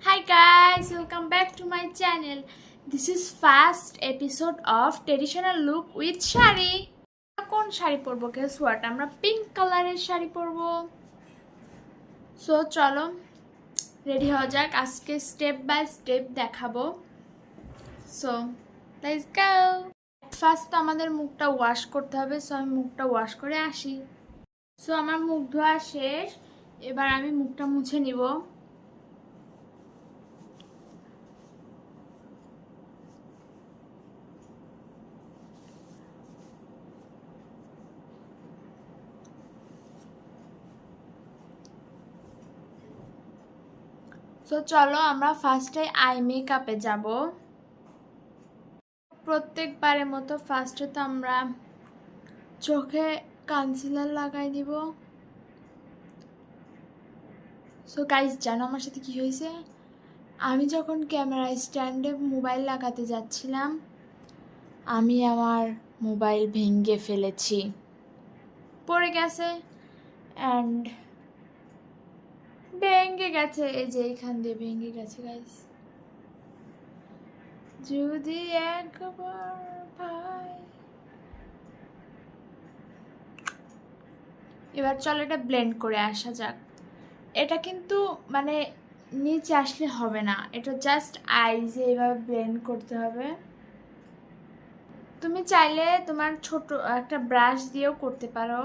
Hi guys, welcome back to my channel. This is first episode of traditional look with shari. কোন শাড়ি পরবো? Guess what? আমরা pink কালারের শাড়ি পরবো। So চলো ready হওয়া যাক, আজকে স্টেপ বাই স্টেপ দেখাবো। So let's go. ফার্স্ট তো আমাদের মুখটা ওয়াশ করতে হবে, সো আমি মুখটা ওয়াশ করে আসি। সো আমার মুখ ধোয়া শেষ, এবার আমি মুখটা মুছে নিব। তো চলো আমরা ফার্স্টে আই মেকআপে যাব। প্রত্যেকবারের মতো ফার্স্টে তো আমরা চোখে কনসিলার লাগাই দিব। সো গাইস, জানো আমার সাথে কি হয়েছে? আমি যখন ক্যামেরা স্ট্যান্ডে মোবাইল লাগাতে যাচ্ছিলাম, আমি আমার মোবাইল ভেঙে ফেলেছি, পড়ে গেছে অ্যান্ড ভেঙে গেছে। এই যে এইখান দিয়ে ভেঙে গেছে গাইস। যদি একবার ভাই, এবার চলো এটা ব্লেন্ড করে আসা যাক। এটা কিন্তু মানে নিচে আসলে হবে না, এটা জাস্ট আইজে এভাবে ব্লেন্ড করতে হবে। তুমি চাইলে তোমার ছোট একটা ব্রাশ দিয়েও করতে পারো।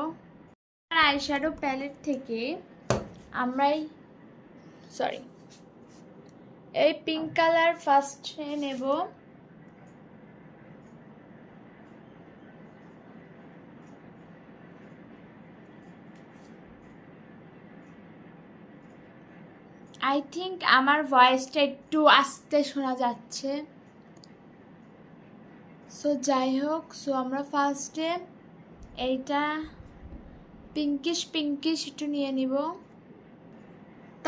আইশ্যাডো প্যালেট থেকে আমরাই এই পিঙ্ক কালার ফার্স্টে নেব। আই থিঙ্ক আমার ভয়েসটা একটু আস্তে শোনা যাচ্ছে। সো যাই হোক, সো আমরা ফার্স্টে এইটা পিঙ্কিশ একটু নিয়ে নিব।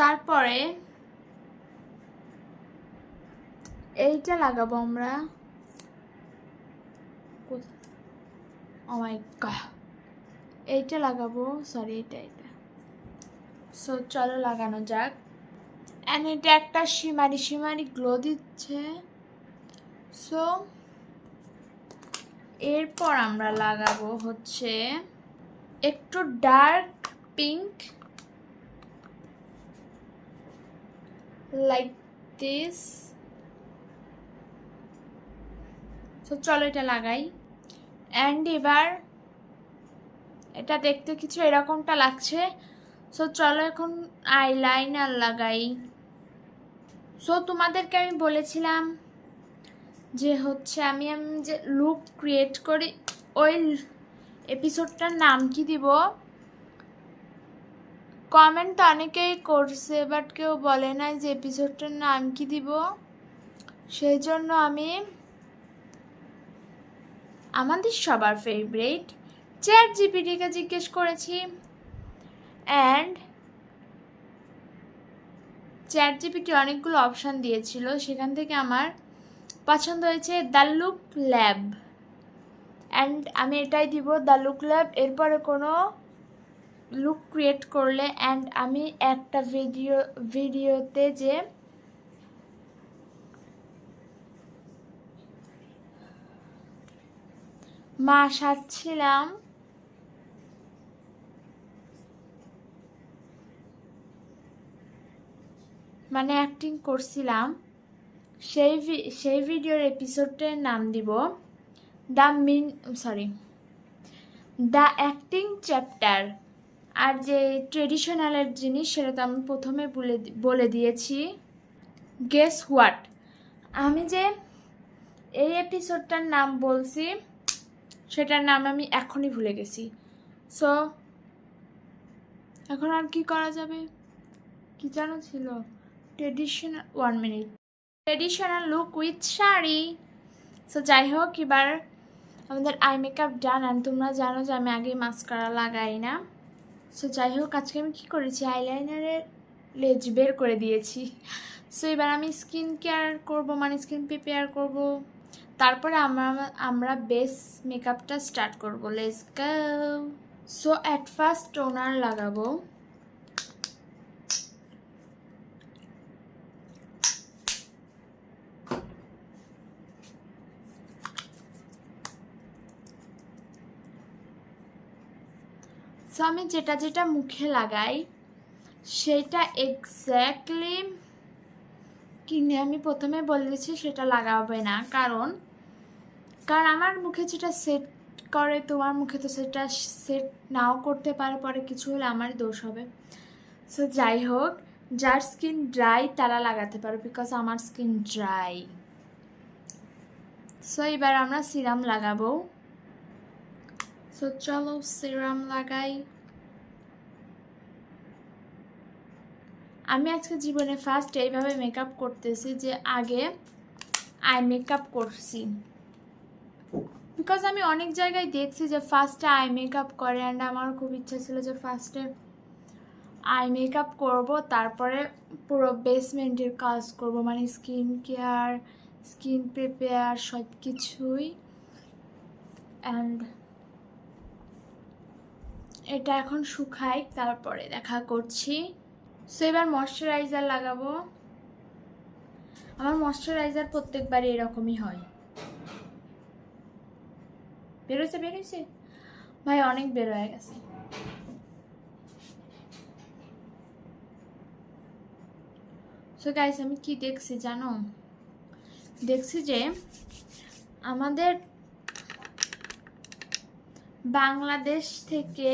তারপরে এইটা লাগাবো আমরা। ও মাই গড, এইটা লাগাবো, সরি এটা। সো চলো লাগানো যাক। অ্যান্ড এটা একটা শিমারি গ্লো দিচ্ছে। সো এরপর আমরা লাগাবো হচ্ছে একটু dark pink, like this. So চলো এটা লাগাই। অ্যান্ড এবার এটা দেখতে কিছু এরকমটা লাগছে। সো চলো এখন আইলাইনার লাগাই। সো তোমাদেরকে আমি বলেছিলাম যে হচ্ছে আমি যে লুক ক্রিয়েট করি, ওই এপিসোডটার নাম কি দিব? কমেন্ট তো অনেকেই করছে, বাট কেউ বলে নাই যে এপিসোডটার নাম কি দিব। সেই জন্য আমি আমাদের সবার ফেভারিট চ্যাটজিপিটিকে জিজ্ঞেস করেছি, অ্যান্ড চ্যাটজিপিটি অনেকগুলো অপশান দিয়েছিল, সেখান থেকে আমার পছন্দ হয়েছে দ্য লুক ল্যাব, অ্যান্ড আমি এটাই দিব, দ্য লুক ল্যাব। এরপরে কোনো লুক ক্রিয়েট করলে, অ্যান্ড আমি একটা ভিডিওতে যে মা সাজছিলাম, মানে অ্যাক্টিং করছিলাম, সেই ভিডিওর এপিসোডটার নাম দিব দ্য অ্যাক্টিং চ্যাপ্টার। আর যে ট্রেডিশনালের জিনিস সেটা তো আমি প্রথমে বলে দিয়েছি। গেস হোয়াট, আমি যে এই এপিসোডটার নাম বলছি সেটার নাম আমি এখনই ভুলে গেছি। সো এখন আর কি করা যাবে? কি জানো ছিল? Traditional look with sari. So যাই হোক, এবার আমাদের আই মেকআপ ডান। আর তোমরা জানো যে আমি আগে মাস্কারা লাগাই না। সো যাই হোক, আজকে আমি কী করেছি, আইলাইনারের লেজ বের করে দিয়েছি। সো এবার আমি স্কিন কেয়ার করবো, মানে স্কিন প্রিপেয়ার করব। তারপরে আমরা বেস মেকআপটা স্টার্ট করবো। Let's go. So at first toner লাগাবো। সো আমি যেটা যেটা মুখে লাগাই সেটা এক্স্যাক্টলি কিনে আমি প্রথমে বলেছি সেটা লাগাবে না, কারণ আমার মুখে যেটা সেট করে তোমার মুখে তো সেটা সেট নাও করতে পারে, পরে কিছু হলে আমারই দোষ হবে। সো যাই হোক, যার স্কিন ড্রাই তারা লাগাতে পারো, বিকজ আমার স্কিন ড্রাই। সো এবার আমরা সিরাম লাগাবো। সো চলো সিরাম লাগাই। আমি আজকে জীবনে ফার্স্ট এইভাবে মেকআপ করতেছি যে আগে আই মেকআপ করছি, বিকজ আমি অনেক জায়গায় দেখছি যে ফার্স্টে আই মেকআপ করে, অ্যান্ড আমার খুব ইচ্ছা ছিল যে ফার্স্টে আই মেকআপ করবো, তারপরে পুরো বেসমেন্টের কাজ করব, মানে স্কিন কেয়ার, স্কিন প্রিপেয়ার সব কিছুই। অ্যান্ড এটা এখন শুকাই, তারপরে দেখা করছি। সো এবার ময়শ্চারাইজার লাগাবো। আমার ময়শ্চারাইজার প্রত্যেকবারই এরকমই হয়। বেরোইছে ভাই, অনেক বের হয়ে গেছে। সো গাইস, আমি কি দেখছি জানো? দেখছি যে আমাদের বাংলাদেশ থেকে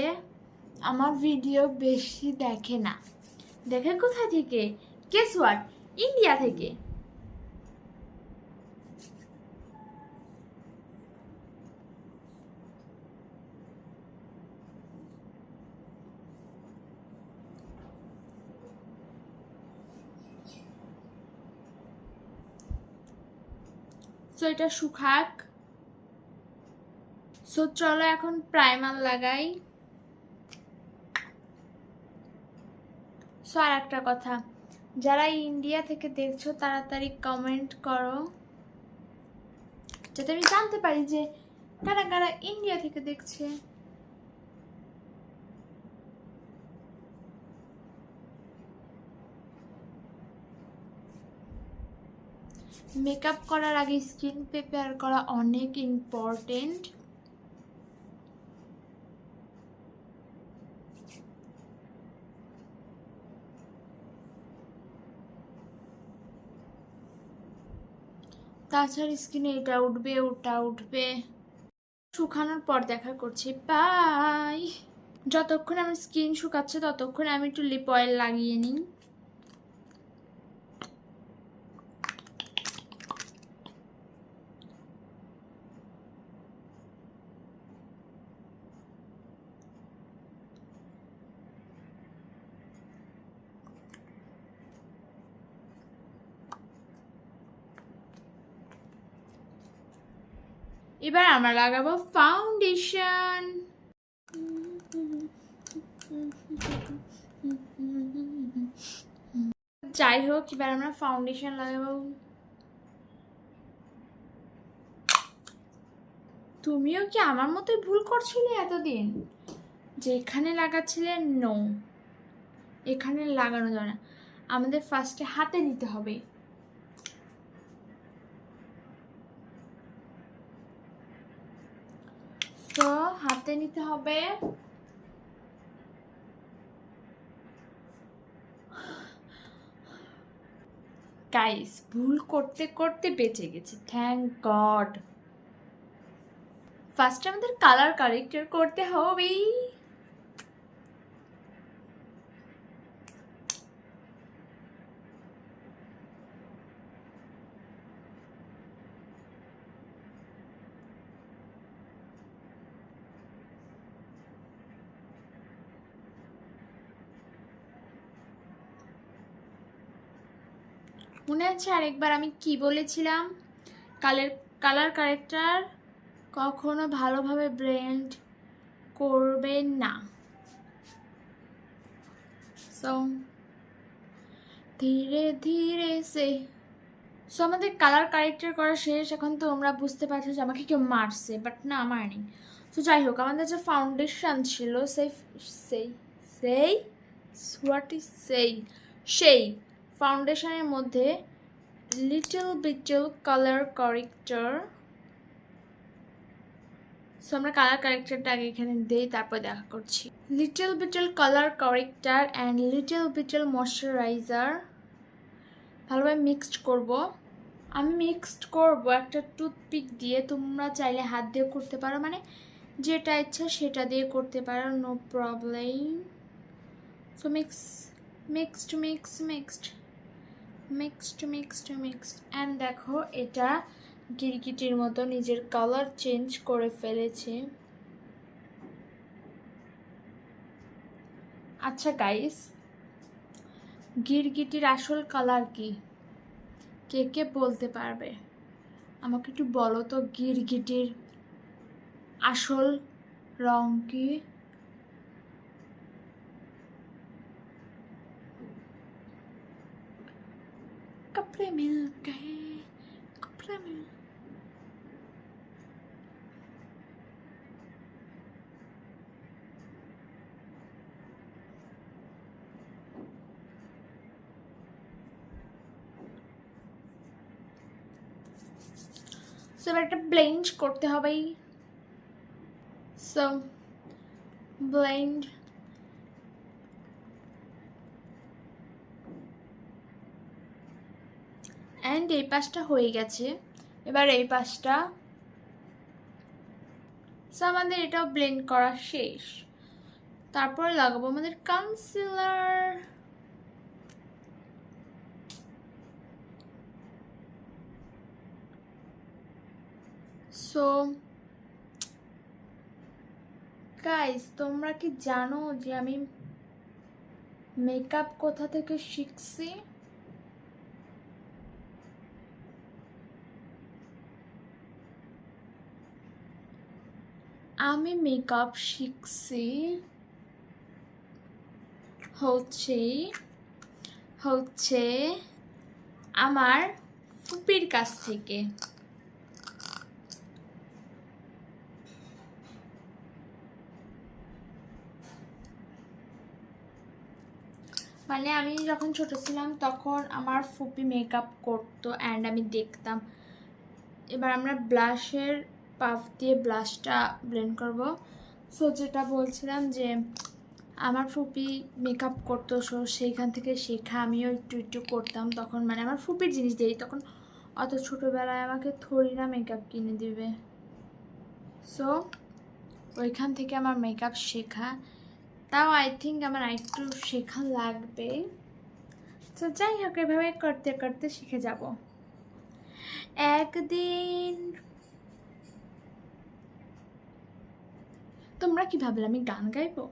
আমার ভিডিও বেশি দেখে না। দেখে কোথা থেকে? Guess what? ইন্ডিয়া থেকে। সো এটা শুকাক। সো চলো এখন প্রাইমার লাগাই। সো আর একটা কথা, যারা ইন্ডিয়া থেকে দেখছো তাড়াতাড়ি কমেন্ট করো, যাতে আমি জানতে পারি যে কারা কারা ইন্ডিয়া থেকে দেখছে। মেকআপ করার আগে স্কিন প্রিপেয়ার করা অনেক ইম্পর্টেন্ট। তাছাড়া স্কিনে এটা উঠবে ওটা উঠবে। শুকানোর পর দেখা করছি, বাই। যতক্ষণ আমার স্কিন শুকাচ্ছে ততক্ষণ আমি একটু লিপ অয়েল লাগিয়ে নিই। এবার আমরা লাগাবো ফাউন্ডেশন। যাই হোক, এবার আমরা ফাউন্ডেশন লাগাবো। তুমিও কি আমার মতোই ভুল করছিলে এতদিন, যে এখানে লাগাচ্ছিলে? নো, এখানে লাগানো যাবে না, আমাদের ফার্স্টে হাতে নিতে হবে। তো হাতে নিতে হবে। গাইস, ভুল করতে করতে বেঁচে গেছি, থ্যাংক গড। ফার্স্ট আমাদের কালার কারেক্টার করতে হবে। মনে আছে আরেকবার আমি কি বলেছিলাম? কালার কারেক্টার কখনো ভালোভাবে ব্লেন্ড করবেন না। সো ধীরে ধীরে সো আমাদের কালার কারেক্টার করা শেষ। এখন তো তোমরা বুঝতে পারছো যে আমাকে কেউ মারছে, বাট না, মারেনি। তো যাই হোক, আমাদের যে ফাউন্ডেশন ছিল সেই ফাউন্ডেশনের মধ্যে লিটল কালার কারেক্টার সো আমরা কালার কারেক্টারটা আগে এখানে দিই, তারপর দেখা করছি। Little bit colour character and little bit moisturiser ভালোভাবে মিক্সড করব। আমি মিক্সড করব একটা টুথপিক দিয়ে, তোমরা চাইলে হাত দিয়ে করতে পারো, মানে যেটা ইচ্ছা সেটা দিয়ে করতে পারো, no problem. So mixed and দেখো এটা গিরগিটির মতো নিজের কালার চেঞ্জ করে ফেলেছে। আচ্ছা গাইস, গিরগিটির আসল কালার কি? কে কে বলতে পারবে? আমাকে একটু বলো তো গিরগিটির আসল রং কি? कपड़े मिल गए, कपड़े मिल। সো এবার একটা ব্লেন্ড করতে হবে। সো ব্লেন্ড অ্যান্ড এই পাশটা হয়ে গেছে, এবার এই পাশটা। সো আমাদের এটাও ব্লেন্ড করা শেষ। তারপর লাগাবো আমাদের কনসিলার। সো গাইস, তোমরা কি জানো যে আমি মেকআপ কোথা থেকে শিখছি? আমি মেকআপ শিখছি হচ্ছে আমার ফুপির কাছ থেকে। মানে আমি যখন ছোট ছিলাম তখন আমার ফুপি মেকআপ করতো অ্যান্ড আমি দেখতাম। এবার আমরা ব্লাশের পাফ দিয়ে ব্লাশটা ব্লেন্ড করব। সো যেটা বলছিলাম যে আমার ফুপি মেকআপ করতো, সো সেইখান থেকে শেখা, আমিও একটু একটু করতাম তখন, মানে আমার ফুপির জিনিস দিই। তখন অত ছোটোবেলায় আমাকে থোড়ি না মেকআপ কিনে দেবে। সো ওইখান থেকে আমার মেকআপ শেখা, তাও আই থিঙ্ক আমার একটু শেখা লাগবে। তো যাই হোক, এভাবে করতে করতে শিখে যাব একদিন। তোমরা কি ভাবলে আমি গান গাইবো?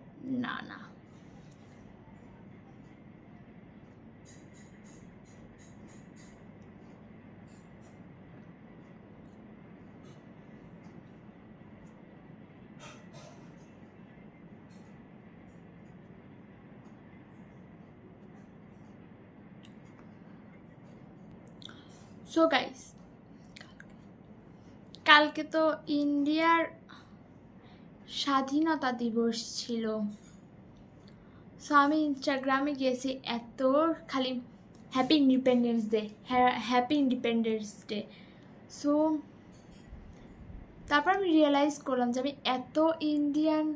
না না। সো গাইস, কালকে তো ইন্ডিয়ার স্বাধীনতা দিবস ছিল। সো আমি ইনস্টাগ্রামে গেছি, এত খালি happy independence day, happy independence day. So তারপর আমি রিয়েলাইজ করলাম যে আমি এত ইন্ডিয়ান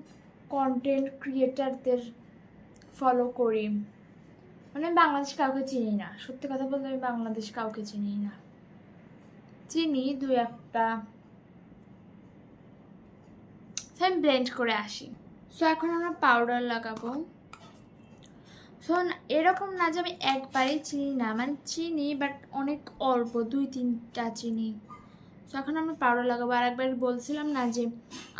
কন্টেন্ট ক্রিয়েটারদের ফলো করি, মানে আমি বাংলাদেশ কাউকে চিনি না। সত্যি কথা বলতে আমি বাংলাদেশ কাউকে চিনি না, চিনি দু একটা। আমি ব্লেন্ড করে আসি। সো এখন আমরা পাউডার লাগাবো। সো এরকম না যে আমি একবারেই চিনি না, মানে চিনি বাট অনেক অল্প, 2-3টা চিনি। সো এখন আমরা পাউডার লাগাবো। আর একবার বলছিলাম না যে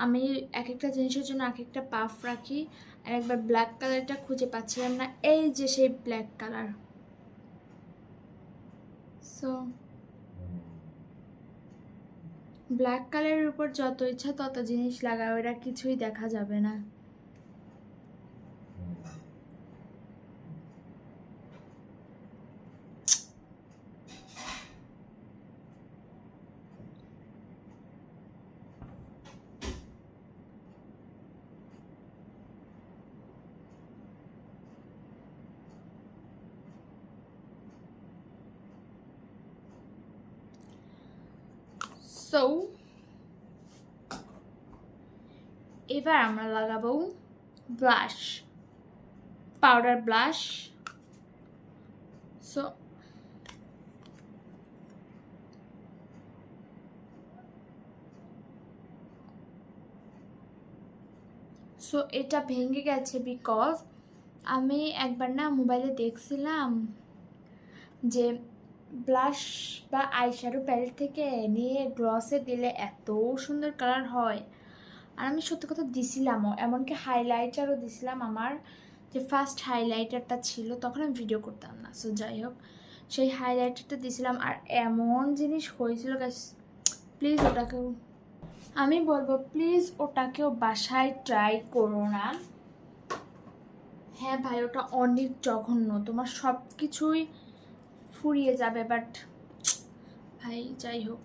আমি এক একটা জিনিসের জন্য এক একটা পাফ রাখি, আর একবার ব্ল্যাক কালারটা খুঁজে পাচ্ছিলাম না, এই যে সেই ব্ল্যাক কালার। সো ব্ল্যাক কালারের উপর যত ইচ্ছা তত জিনিস লাগাও, এটা কিছুই দেখা যাবে না। সো এবার আমরা লাগাবো ব্লাশ, পাউডার ব্লাশ। সো এটা ভেঙে গেছে বিকজ আমি একবার না মোবাইলে দেখছিলাম যে ব্লাশ বা আইশ্যাডো প্যালেট থেকে নিয়ে গ্লসে দিলে এত সুন্দর কালার হয়। আর আমি সত্যি কথা দিছিলামও, এমনকি হাইলাইটারও দিছিলাম। আমার যে ফার্স্ট হাইলাইটারটা ছিল তখন আমি ভিডিও করতাম না, সো যাই হোক সেই হাইলাইটারটা দিছিলাম। আর এমন জিনিস হয়েছিল গাইস, প্লিজ ওটাকেও, আমি বলবো প্লিজ ওটাকেও বাসায় ট্রাই করো না। হ্যাঁ ভাই, ওটা অনেক জঘন্য, তোমার সব কিছুই ফুরিয়ে যাবে। বাট ভাই যাই হোক,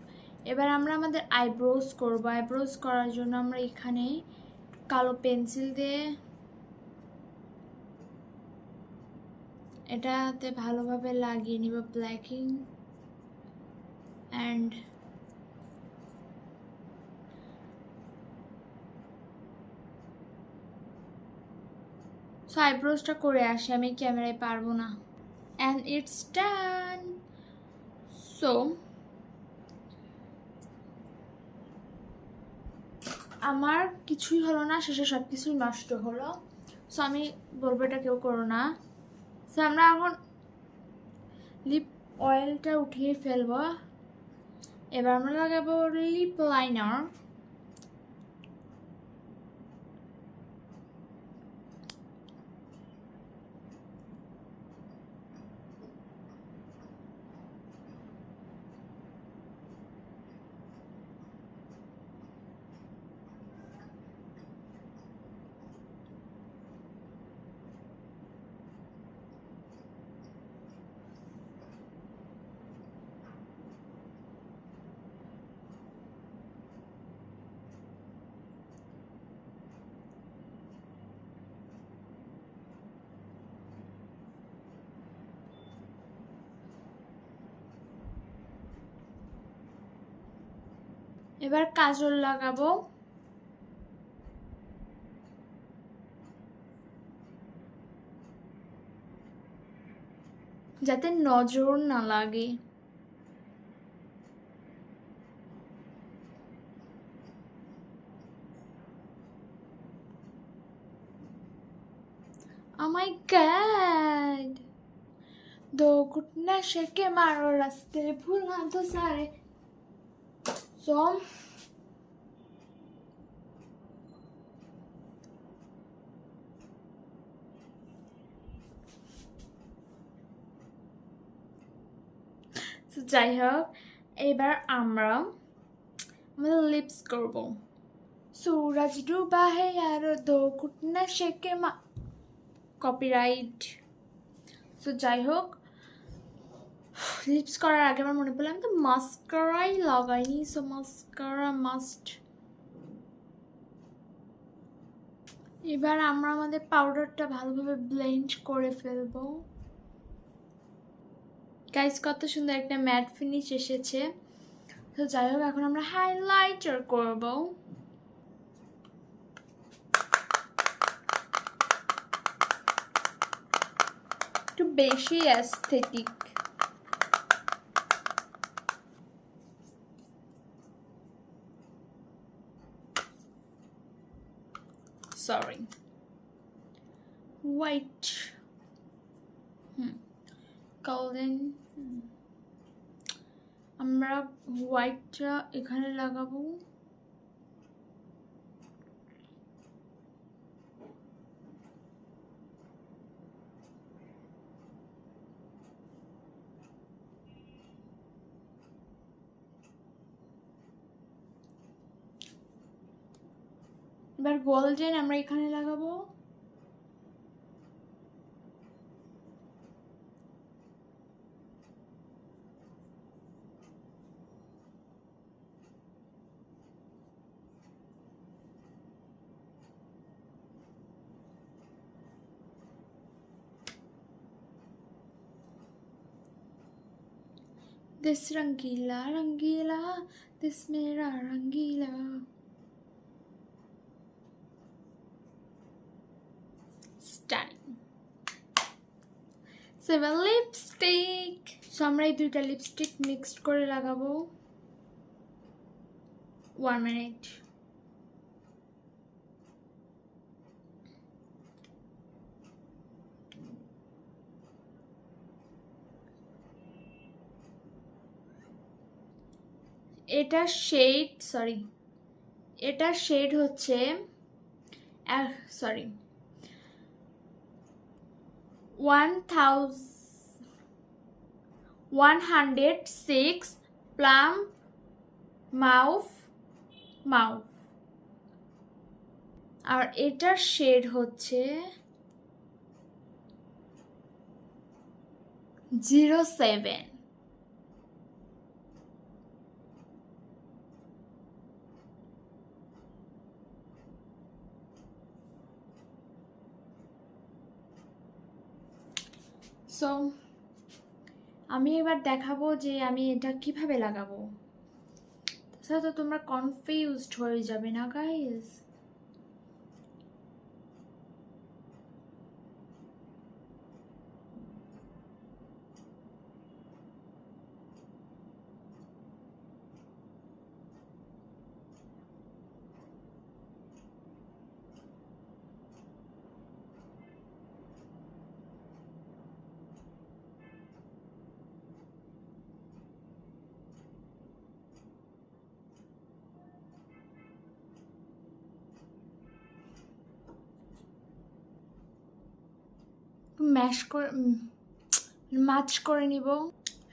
এবার আমরা আমাদের আইব্রোজ করবো। আইব্রোজ করার জন্য আমরা এখানে কালো পেন্সিল দিয়ে এটাতে ভালোভাবে লাগিয়ে নিব ব্ল্যাকিং অ্যান্ড সো আইব্রোজটা করে আসি, আমি ক্যামেরায় পারবো না। And it's done. সো আমার কিছুই হলো না, শেষে সব কিছুই নষ্ট হলো। সো আমি বলবো এটা কেউ করো না। সো আমরা এখন লিপ অয়েলটা উঠিয়ে ফেলবো। এবার আমরা লাগাবো লিপ লাইনার। এবার কাজল লাগাবো। যাতে নজর না লাগে। Oh my god, दो घुट नशे के मारो रास्ते भूला तो सारे। So যাই হোক, এবার আমরা আমাদের লিপস করব। सूरज डूबा है यारो दो घुट नशे के मा, কপিরাইট। সো যাই হোক, লিপস করার আগে আমার মনে পড়লো আমি তো মাস্কারাই লাগাইনি। So mascara must. এবার আমরা আমাদের পাউডারটা ভালোভাবে ব্লেন্ড করে ফেলবো। গাইস কত সুন্দর একটা ম্যাট ফিনিশ এসেছে। তো যাই হোক, এখন আমরা হাইলাইটার করব। একটু বেশি অ্যাস্থেটিক। Sorry, white, golden. আমরা হোয়াইটটা এখানে লাগাবো। এবার গোল্ডেন আমরা এখানে লাগাবো। दिस रंगीला रंगीला दिस मेरा रंगीला। সো এবার লিপস্টিক। সো আমরা এই দুইটা লিপস্টিক মিক্সড করে লাগাবো। 1 মিনিট। এটার শেড হচ্ছে 106 প্লাম মাউফ। আর এটার শেড হচ্ছে 07। সো আমি এবার দেখাবো যে আমি এটা কিভাবে লাগাবো। তাছাড়া তো তোমরা কনফিউজড হয়ে যাবে না গাইস। মাছ করে নিব।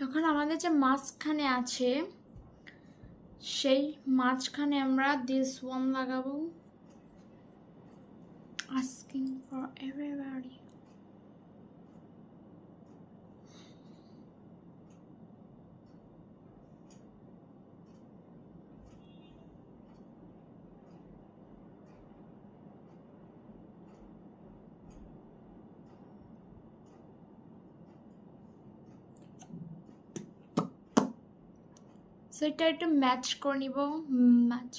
এখন আমাদের যে মাঝখানে আছে সেই মাঝখানে আমরা দিস ওয়ান লাগাবো। Asking for everybody. সো এটা একটু ম্যাচ করে নিব। ম্যাচ।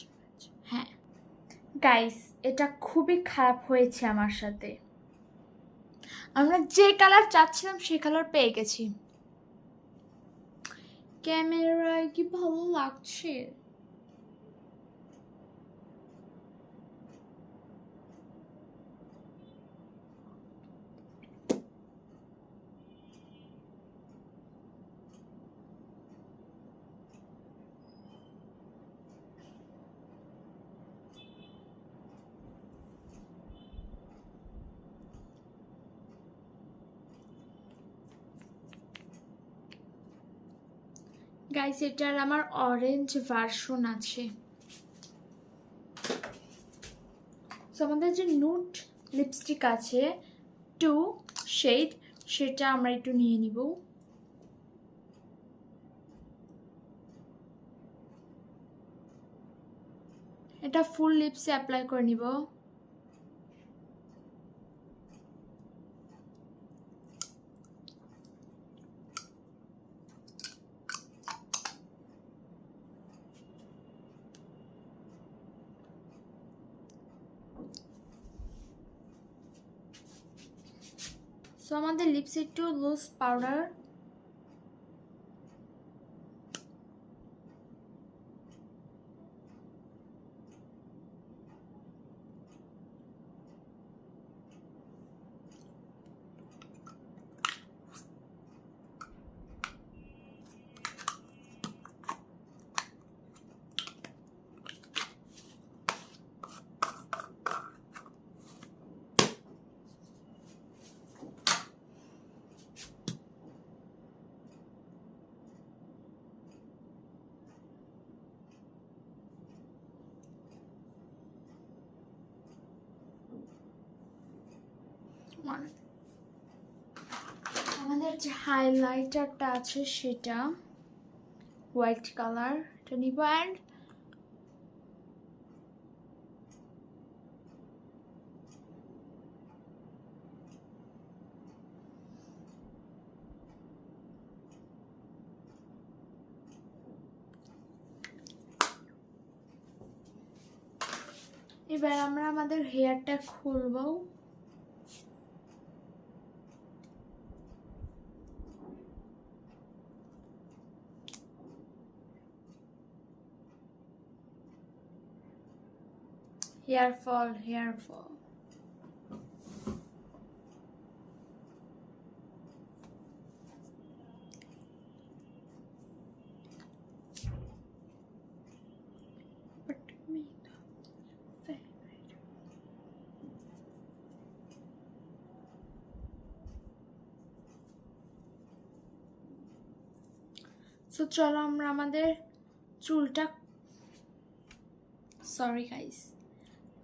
হ্যাঁ গাইস, এটা খুবই খারাপ হয়েছে আমার সাথে। আমরা যে কালার চাচ্ছিলাম সেই কালার পেয়ে গেছি। ক্যামেরায় কি ভালো লাগছে। গাইস, এটার আমার অরেঞ্জ ভার্সন আছে। সো আমাদের যে নুট লিপস্টিক আছে 2 শেড, সেটা আমরা একটু নিয়ে নিব। এটা ফুল লিপসে অ্যাপ্লাই করে নিব। সো আমাদের লিপসে একটু লুজ পাউডার। আমাদের যে হাইলাইটারটা আছে সেটা হোয়াইট কালার, এটা নিব। অ্যান্ড এবার আমরা আমাদের হেয়ারটা খুলবো। हेयर फॉल সো চলো আমরা আমাদের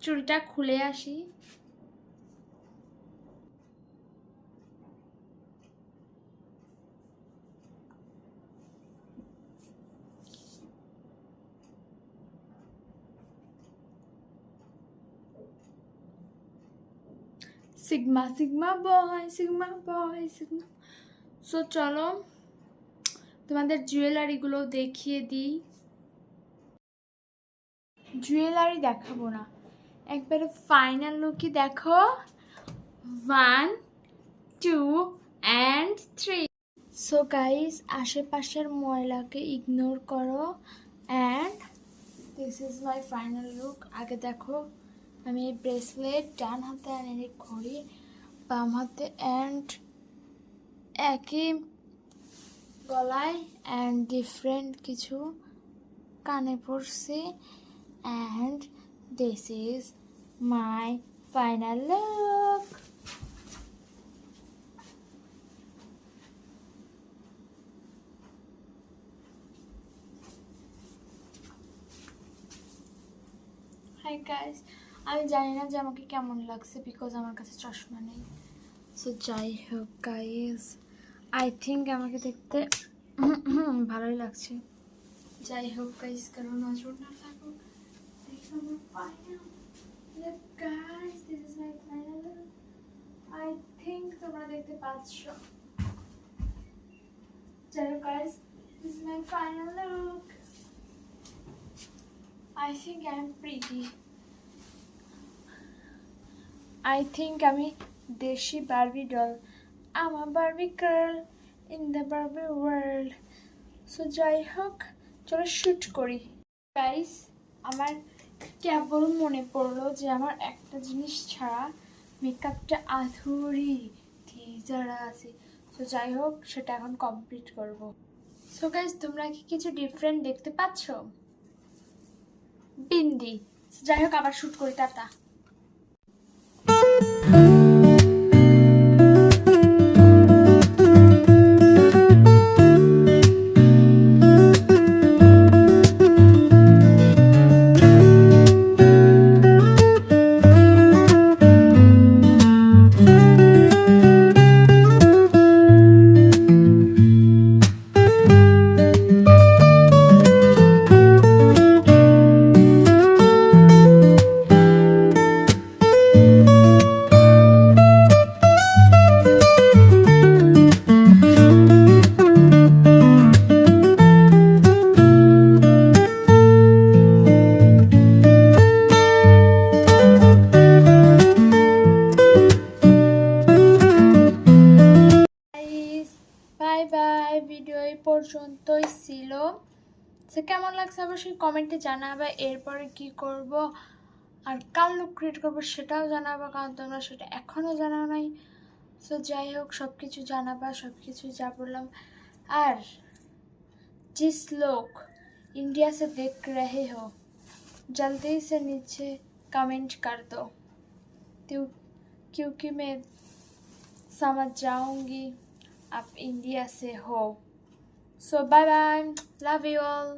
চুলটা খুলে আসি। সিগমা বয় সো চলো তোমাদের জুয়েলারিগুলো দেখিয়ে দিই। জুয়েলারি দেখাবো না, একবারে ফাইনাল লুকই দেখো। 1 2 and 3। সো গাইস, আশেপাশের ময়লাকে ইগনোর করো and this is my final look. আগে দেখো আমি এই ব্রেসলেট ডান হাতে আর এই ঘড়ি বাম হাতে অ্যান্ড একই গলায় অ্যান্ড ডিফারেন্ট কিছু কানে পড়ছি and this is my final look. Hi guys, আমি জানি না যে আমাকে কেমন লাগছে বিকজ আমার কাছে চশমা নেই। সো যাই হোক গাইস, আই থিঙ্ক আমাকে দেখতে ভালোই লাগছে। যাই হোক গাইস, কারণ নজর না থাকুক। Guys, this is my final look. I think তোমরা দেখতে পাচ্ছ। যাই হোক guys, this is my final look. I think I'm pretty. I think আমি দেশি Barbie doll. I'm a Barbie girl in the Barbie world. So যাই হোক, চলো শুট করি। গাইস, আমার কেবল মনে পড়লো যে আমার একটা জিনিস ছাড়া মেকআপটা আধুরি যারা আছে। সো যাই হোক, সেটা এখন কমপ্লিট করব। সো গাইস, তোমরা কি কিছু ডিফারেন্ট দেখতে পাচ্ছ? বিন্দি। যাই হোক, আবার শুট করি। টাটা। বাই বাই, ভিডিও এই পর্যন্তই ছিল। সে কেমন লাগছে অবশ্যই কমেন্টে জানাবে। এরপরে কি করব আর কার লুক ক্রিয়েট করবো সেটাও জানাবো, কারণ তোমরা সেটা এখনও জানাও নাই। সো যাই হোক, সব কিছু জানাবা, সব কিছু যা বললাম। আর जिस लोग इंडिया से देख रहे हो जल्दी से नीचे कमेंट कर दो, क्योंकि मैं समझ जाऊंगी आप इंडिया से हो। So bye bye, love you all.